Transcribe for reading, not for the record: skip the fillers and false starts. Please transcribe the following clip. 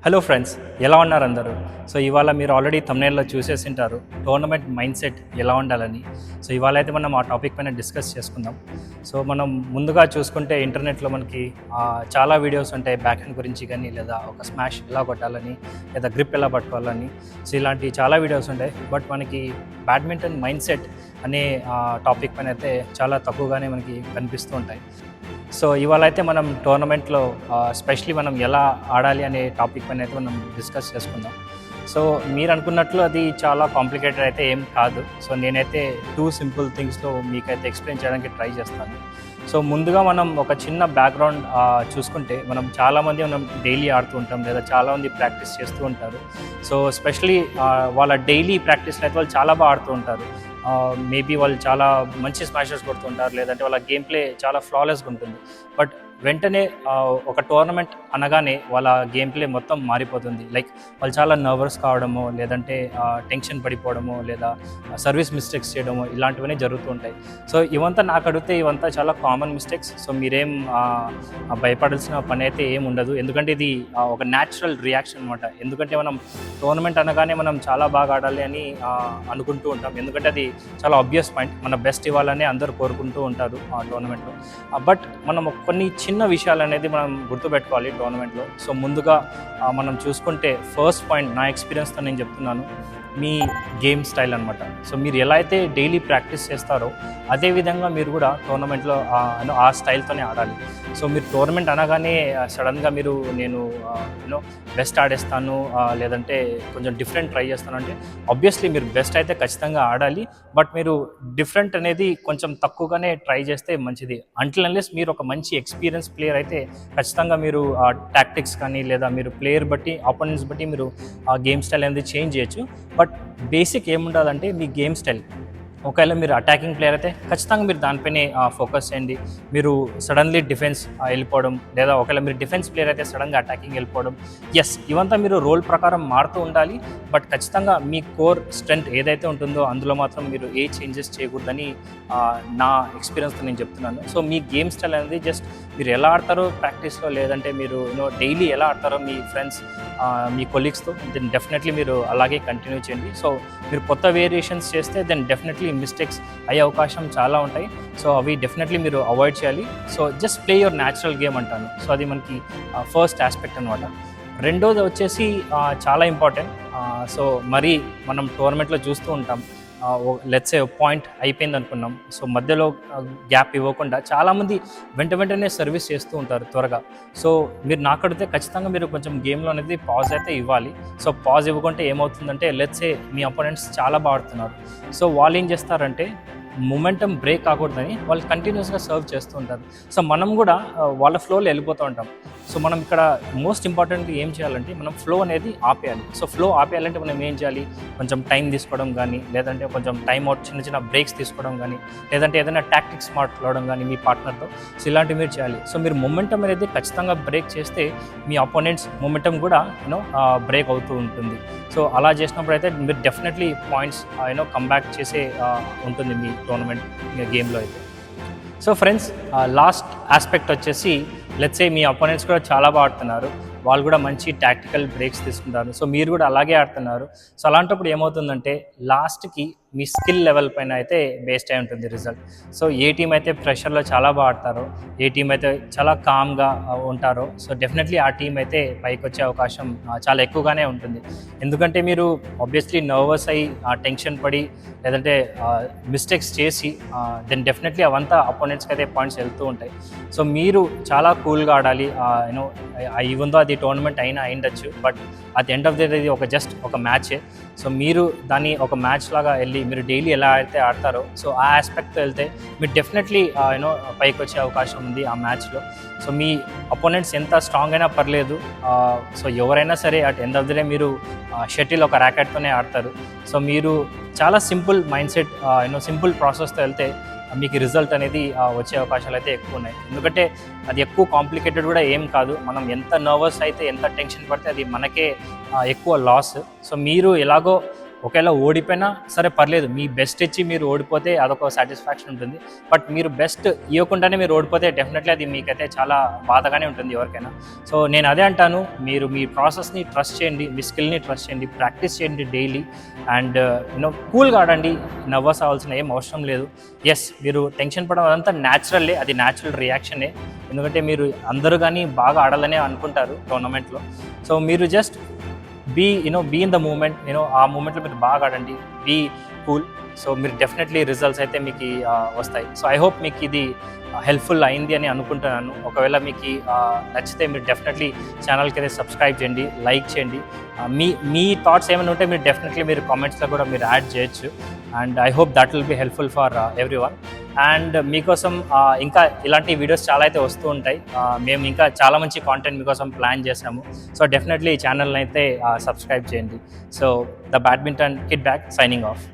Hello friends, ఎలా ఉన్నారు అందరూ? సో ఇవాళ మీరు ఆల్రెడీ థంబ్నెయిల్లో చూసేసింటారు టోర్నమెంట్ మైండ్ సెట్ ఎలా ఉండాలని. సో ఇవాళ అయితే మనం ఆ టాపిక్ పైన డిస్కస్ చేసుకుందాం. సో మనం ముందుగా చూసుకుంటే ఇంటర్నెట్లో మనకి చాలా వీడియోస్ ఉంటాయి బ్యాక్ హ్యాండ్ గురించి కానీ, లేదా ఒక స్మాష్ ఎలా కొట్టాలని, లేదా గ్రిప్ ఎలా పట్టుకోవాలని. సో ఇలాంటి చాలా వీడియోస్ ఉంటాయి. బట్ మనకి బ్యాడ్మింటన్ మైండ్ సెట్ అనే టాపిక్ పైన అయితే చాలా తక్కువగానే మనకి కనిపిస్తూ ఉంటాయి. సో ఇవాళ అయితే మనం టోర్నమెంట్లో స్పెషలీ మనం ఎలా ఆడాలి అనే టాపిక్ పైన అయితే మనం డిస్కస్ చేసుకుందాం. సో మీరు అనుకున్నట్లు అది చాలా కాంప్లికేటెడ్ అయితే ఏం కాదు. సో నేనైతే 2 సింపుల్ థింగ్స్లో మీకైతే ఎక్స్ప్లెయిన్ చేయడానికి ట్రై చేస్తాను. సో ముందుగా మనం ఒక చిన్న బ్యాక్గ్రౌండ్ చూసుకుంటే, మనం డైలీ ఆడుతూ ఉంటాం, లేదా చాలామంది ప్రాక్టీస్ చేస్తూ ఉంటారు. సో స్పెషలీ వాళ్ళ డైలీ ప్రాక్టీస్లో అయితే వాళ్ళు చాలా బాగా ఆడుతూ ఉంటారు. మేబీ వాళ్ళు చాలా మంచి స్మాషర్స్ కొడుతుంటారు, లేదంటే వాళ్ళ గేమ్ ప్లే చాలా ఫ్లాలెస్గా ఉంటుంది. బట్ వెంటనే ఒక టోర్నమెంట్ అనగానే వాళ్ళ గేమ్ ప్లే మొత్తం మారిపోతుంది. లైక్ వాళ్ళు చాలా నర్వస్ కావడము, లేదంటే టెన్షన్ పడిపోవడము, లేదా సర్వీస్ మిస్టేక్స్ చేయడము, ఇలాంటివన్నీ జరుగుతూ ఉంటాయి. సో ఇవంతా నాకు అడిగితే ఇవంతా చాలా కామన్ మిస్టేక్స్. సో మీరేం భయపడాల్సిన పని అయితే ఏం ఉండదు, ఎందుకంటే ఇది ఒక న్యాచురల్ రియాక్షన్ అనమాట. ఎందుకంటే మనం టోర్నమెంట్ అనగానే మనం చాలా బాగా ఆడాలి అని అనుకుంటూ ఉంటాం, ఎందుకంటే అది చాలా ఆబ్వియస్ పాయింట్. మన బెస్ట్ ఇవ్వాలని అందరూ కోరుకుంటూ ఉంటారు ఆ టోర్నమెంట్లో. బట్ మనం కొన్ని చిన్న విషయాలు అనేది మనం గుర్తుపెట్టుకోవాలి టోర్నమెంట్లో. సో ముందుగా మనం చూసుకుంటే ఫస్ట్ పాయింట్, నా ఎక్స్పీరియన్స్తో నేను చెప్తున్నాను, మీ గేమ్ స్టైల్ అనమాట. సో మీరు ఎలా అయితే డైలీ ప్రాక్టీస్ చేస్తారో అదేవిధంగా మీరు కూడా టోర్నమెంట్లో ఆ స్టైల్తోనే ఆడాలి. సో మీరు టోర్నమెంట్ అనగానే సడన్గా నేను బెస్ట్ ఆడేస్తాను, లేదంటే కొంచెం డిఫరెంట్ ట్రై చేస్తాను అంటే ఆబ్వియస్లీ మీరు బెస్ట్ అయితే ఖచ్చితంగా ఆడాలి. బట్ మీరు డిఫరెంట్ అనేది కొంచెం తక్కువగానే ట్రై చేస్తే మంచిది. అంటిల్ అన్లెస్ మీరు ఒక మంచి ఎక్స్పీరియన్స్ ప్లేయర్ అయితే ఖచ్చితంగా మీరు టాక్టిక్స్ కానీ, లేదా మీరు ప్లేయర్ బట్టి, ఆపోనెంట్స్ బట్టి మీరు ఆ గేమ్ స్టైల్ అనేది చేంజ్ చేయొచ్చు. బట్ బేసిక్ ఏముండాలంటే మీ గేమ్ స్టైల్. ఒకవేళ మీరు అటాకింగ్ ప్లేయర్ అయితే ఖచ్చితంగా మీరు దానిపైనే ఫోకస్ చేయండి. మీరు సడన్లీ డిఫెన్స్ వెళ్ళిపోవడం, లేదా ఒకవేళ మీరు డిఫెన్స్ ప్లేయర్ అయితే సడన్గా అటాకింగ్ వెళ్ళిపోవడం, ఎస్ ఇవంతా మీరు రోల్ ప్రకారం మారుతూ ఉండాలి. బట్ ఖచ్చితంగా మీ కోర్ స్ట్రెంత్ ఏదైతే ఉంటుందో అందులో మాత్రం మీరు ఏ చేంజెస్ చేయకూడదని నా ఎక్స్పీరియన్స్తో నేను చెప్తున్నాను. సో మీ గేమ్ స్టైల్ అనేది జస్ట్ మీరు ఎలా ఆడతారో ప్రాక్టీస్లో, లేదంటే మీరు డైలీ ఎలా ఆడతారో మీ ఫ్రెండ్స్, మీ కొలీగ్స్తో, దెన్ డెఫినెట్లీ మీరు అలాగే కంటిన్యూ చేయండి. సో మీరు కొత్త వేరియేషన్స్ చేస్తే దెన్ డెఫినెట్లీ మిస్టేక్స్ అయ్యే అవకాశం చాలా ఉంటాయి. సో అవి డెఫినెట్లీ మీరు అవాయిడ్ చేయాలి. So just play your natural game అంటాను. సో అది మనకి ఫస్ట్ ఆస్పెక్ట్ అనమాట. రెండోది వచ్చేసి చాలా ఇంపార్టెంట్. సో మరి మనం టోర్నమెంట్లో చూస్తూ ఉంటాం, లెట్స్ సే పాయింట్ అయిపోయింది అనుకున్నాం, సో మధ్యలో గ్యాప్ ఇవ్వకుండా చాలామంది వెంటనే సర్వీస్ చేస్తూ ఉంటారు త్వరగా. సో మీరు నాకు అడిగితే ఖచ్చితంగా మీరు కొంచెం గేమ్లో అనేది పాజ్ అయితే ఇవ్వాలి. సో పాజ్ ఇవ్వకుంటే ఏమవుతుందంటే, లెట్స్ సే మీ అపోనెంట్స్ చాలా బాగా ఆడుతున్నారు, సో వాళ్ళు ఏం చేస్తారంటే మొమెంటం బ్రేక్ కాకూడదని వాళ్ళు కంటిన్యూస్గా సర్వ్ చేస్తూ ఉంటారు. సో మనం కూడా వాళ్ళ ఫ్లోలో వెళ్ళిపోతూ ఉంటాం. సో మనం ఇక్కడ మోస్ట్ ఇంపార్టెంట్ ఏం చేయాలంటే, మనం ఫ్లో అనేది ఆపేయాలి. సో ఫ్లో ఆపేయాలంటే మనం ఏం చేయాలి, కొంచెం టైం తీసుకోవడం కానీ, లేదంటే కొంచెం టైం అవుట్, చిన్న బ్రేక్స్ తీసుకోవడం కానీ, లేదంటే ఏదైనా టాక్టిక్స్ మాట్లాడడం కానీ మీ పార్ట్నర్తో. సో ఇలాంటివి మీరు చేయాలి. సో మీరు మొమెంటం అనేది ఖచ్చితంగా బ్రేక్ చేస్తే మీ అపోనెంట్స్ మొమెంటం కూడా బ్రేక్ అవుతూ ఉంటుంది. సో అలా చేసినప్పుడు అయితే మీరు డెఫినెట్లీ పాయింట్స్ కంబ్యాక్ చేసే ఉంటుంది మీ టోర్నమెంట్ గేమ్లో అయితే. సో ఫ్రెండ్స్, లాస్ట్ ఆస్పెక్ట్ వచ్చేసి, లెట్స్ సే మీ అపోనెంట్స్ కూడా చాలా బాగా ఆడుతున్నారు, వాళ్ళు కూడా మంచి టాక్టికల్ బ్రేక్స్ తీసుకుంటారు, సో మీరు కూడా అలాగే ఆడుతున్నారు. సో అలాంటప్పుడు ఏమవుతుందంటే లాస్ట్కి మీ స్కిల్ లెవెల్ పైన అయితే బేస్డ్ అయి ఉంటుంది రిజల్ట్. సో ఏ టీం అయితే ప్రెషర్లో చాలా బాగా ఆడతారో, ఏ టీం అయితే చాలా కామ్గా ఉంటారో, సో డెఫినెట్లీ ఆ టీం అయితే పైకి వచ్చే అవకాశం చాలా ఎక్కువగానే ఉంటుంది. ఎందుకంటే మీరు ఆబ్వియస్లీ నర్వస్ అయ్యి టెన్షన్ పడి, లేదంటే మిస్టేక్స్ చేసి దెన్ డెఫినెట్లీ అవంతా అపోనెంట్స్కి అయితే పాయింట్స్ వెళ్తూ ఉంటాయి. సో మీరు చాలా కూల్గా ఆడాలి. ఈవెన్ దో అది టోర్నమెంట్ అయిండొచ్చు, but at the end of the day ఇది జస్ట్ ఒక మ్యాచే. సో మీరు దాన్ని ఒక మ్యాచ్ లాగా వెళ్ళి మీరు డైలీ ఎలా అయితే ఆడతారో, సో ఆ ఆస్పెక్ట్తో వెళ్తే మీరు డెఫినెట్లీ పైకి వచ్చే అవకాశం ఉంది ఆ మ్యాచ్లో. సో మీ అపోనెంట్స్ ఎంత స్ట్రాంగ్ అయినా పర్లేదు, సో ఎవరైనా సరే at end of the day మీరు షటిల్ ఒక ర్యాకెట్తోనే ఆడతారు. సో మీరు చాలా సింపుల్ మైండ్ సెట్, సింపుల్ ప్రాసెస్తో వెళ్తే మీకు రిజల్ట్ అనేది వచ్చే అవకాశాలు అయితే ఎక్కువ ఉన్నాయి. ఎందుకంటే అది ఎక్కువ కాంప్లికేటెడ్ కూడా ఏం కాదు. మనం ఎంత నర్వస్ అయితే, ఎంత టెన్షన్ పడితే అది మనకే ఎక్కువ లాస్. సో మీరు ఎలాగో ఒకవేళ ఓడిపోయినా సరే పర్లేదు, మీ బెస్ట్ ఇచ్చి మీరు ఓడిపోతే అదొక సాటిస్ఫాక్షన్ ఉంటుంది. బట్ మీరు బెస్ట్ ఇవ్వకుండానే మీరు ఓడిపోతే డెఫినెట్లీ అది మీకైతే చాలా బాధగానే ఉంటుంది ఎవరికైనా. సో నేను అదే అంటాను, మీరు మీ ప్రాసెస్ని ట్రస్ట్ చేయండి, మీ స్కిల్ని ట్రస్ట్ చేయండి, ప్రాక్టీస్ చేయండి డైలీ. అండ్ కూల్గా ఆడండి, నర్వస్ అవ్వాల్సిన ఏం అవసరం లేదు. ఎస్, మీరు టెన్షన్ పడడం అదంతా న్యాచురల్లే, అది న్యాచురల్ రియాక్షనే. ఎందుకంటే మీరు అందరూ కానీ బాగా ఆడాలనే అనుకుంటారు టోర్నమెంట్లో. సో మీరు just be in the moment, ఆ మూమెంట్లో మీరు బాగా ఆడండి, బీ కూల్. సో మీరు డెఫినెట్లీ రిజల్ట్స్ అయితే మీకు వస్తాయి. సో ఐ హోప్ మీకు ఇది హెల్ప్ఫుల్ అయింది అని అనుకుంటున్నాను. ఒకవేళ మీకు నచ్చితే మీరు డెఫినెట్లీ ఛానల్కి అయితే సబ్స్క్రైబ్ చేయండి, లైక్ చేయండి. మీ థాట్స్ ఏమైనా ఉంటే మీరు డెఫినెట్లీ మీరు కామెంట్స్లో కూడా మీరు యాడ్ చేయొచ్చు. And I hope that will be helpful for every one. And మీకోసం ఇంకా ఇలాంటి వీడియోస్ చాలా అయితే వస్తూ ఉంటాయి. మేము ఇంకా చాలా మంచి కాంటెంట్ మీకోసం ప్లాన్ చేసాము. సో డెఫినెట్లీ ఈ ఛానల్ని అయితే సబ్స్క్రైబ్ చేయండి. So the badminton kid back signing off.